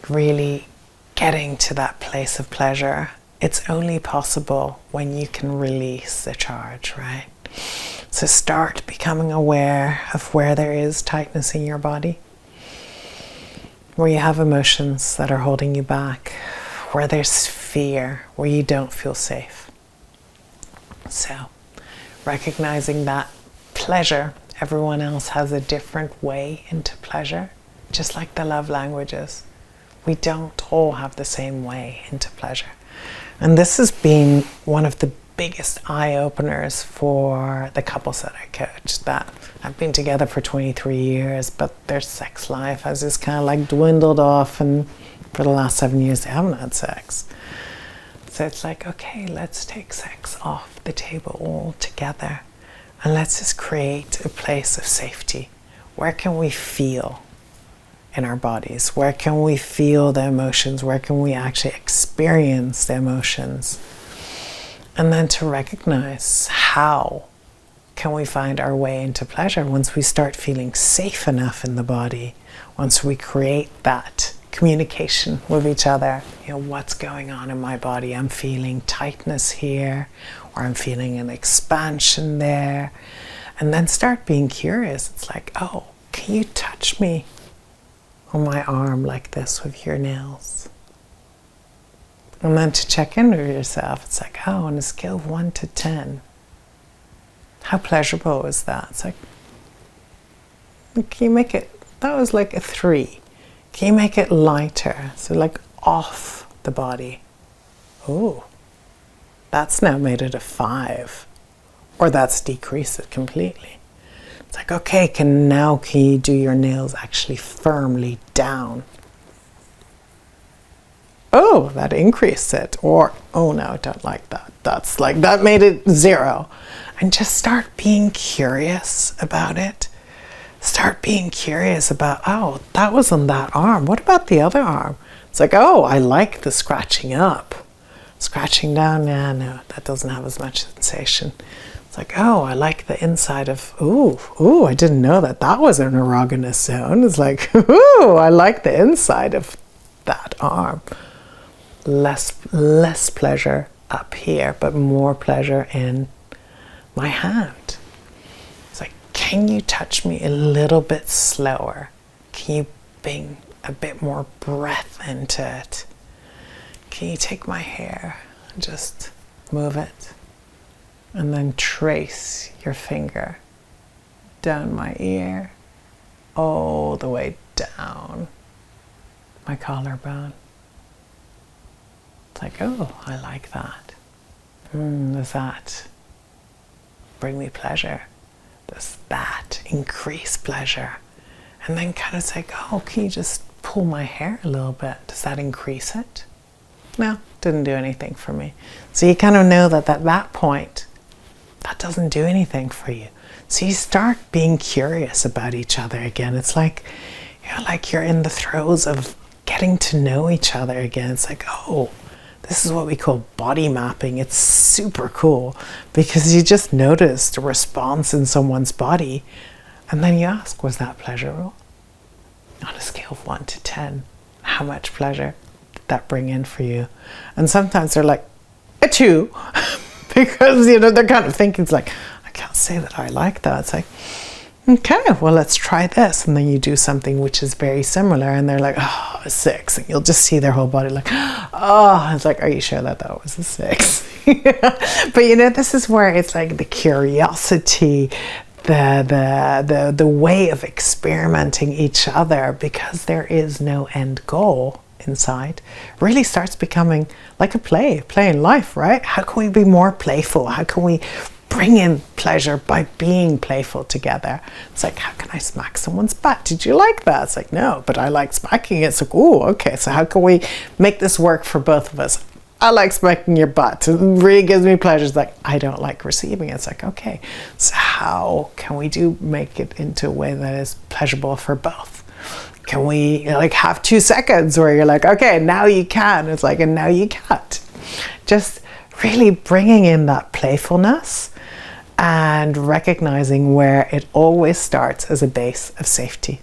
really getting to that place of pleasure, it's only possible when you can release the charge, right? So start becoming aware of where there is tightness in your body, where you have emotions that are holding you back, where there's fear, where you don't feel safe. So recognizing that pleasure, everyone else has a different way into pleasure, just like the love languages. We don't all have the same way into pleasure. And this has been one of the biggest eye-openers for the couples that I coach that have been together for 23 years, but their sex life has just kind of like dwindled off, and for the last 7 years they haven't had sex. So it's like, okay, let's take sex off the table altogether, and let's just create a place of safety. Where can we feel in our bodies? Where can we feel the emotions? Where can we actually experience the emotions? And then to recognize, how can we find our way into pleasure once we start feeling safe enough in the body, once we create that communication with each other. You know, what's going on in my body? I'm feeling tightness here, or I'm feeling an expansion there. And then start being curious. It's like, oh, can you touch me on my arm like this with your nails? And then to check in with yourself, it's like, oh, on a scale of 1 to 10, how pleasurable is that? It's like, can you make it, that was like a 3. Can you make it lighter? So like off the body. Oh, that's now made it a 5. Or that's decreased it completely. It's like, okay, can you do your nails actually firmly down? Oh, that increased it. Or, oh no, I don't like that. That's like, that made it 0. And just start being curious about it. Start being curious about, oh, that was on that arm. What about the other arm? It's like, oh, I like the scratching up. Scratching down, yeah, no, that doesn't have as much sensation. It's like, oh, I like the inside of, ooh, I didn't know that was an erogenous zone. It's like, ooh, I like the inside of that arm. Less pleasure up here, but more pleasure in my hand. It's like, can you touch me a little bit slower? Can you bring a bit more breath into it? Can you take my hair and just move it? And then trace your finger down my ear, all the way down my collarbone. It's like, oh, I like that. Does that bring me pleasure? Does that increase pleasure? And then kind of say, oh, can you just pull my hair a little bit? Does that increase it? No, didn't do anything for me. So you kind of know that at that point, that doesn't do anything for you. So you start being curious about each other again. It's like, you know, like you're in the throes of getting to know each other again. It's like, oh, this is what we call body mapping. It's super cool because you just notice the response in someone's body, and then you ask, was that pleasurable? On a scale of 1 to 10, how much pleasure did that bring in for you? And sometimes they're like, a 2. Because, you know, they're kind of thinking, it's like, I can't say that I like that. It's like, okay, well, let's try this. And then you do something which is very similar, and they're like, oh, a 6. And you'll just see their whole body like, oh, it's like, are you sure that was a 6? But, you know, this is where it's like the curiosity, the way of experimenting each other, because there is no end goal inside, really starts becoming like a play in life, right? How can we be more playful? How can we bring in pleasure by being playful together? It's like, how can I smack someone's butt? Did you like that? It's like, no, but I like smacking it. It's like, oh, okay, so how can we make this work for both of us? I like smacking your butt. It really gives me pleasure. It's like, I don't like receiving it. It's like, okay, so how can we make it into a way that is pleasurable for both? Can we like have 2 seconds where you're like, okay, now you can. It's like, and now you can't. Just really bringing in that playfulness and recognizing where it always starts as a base of safety.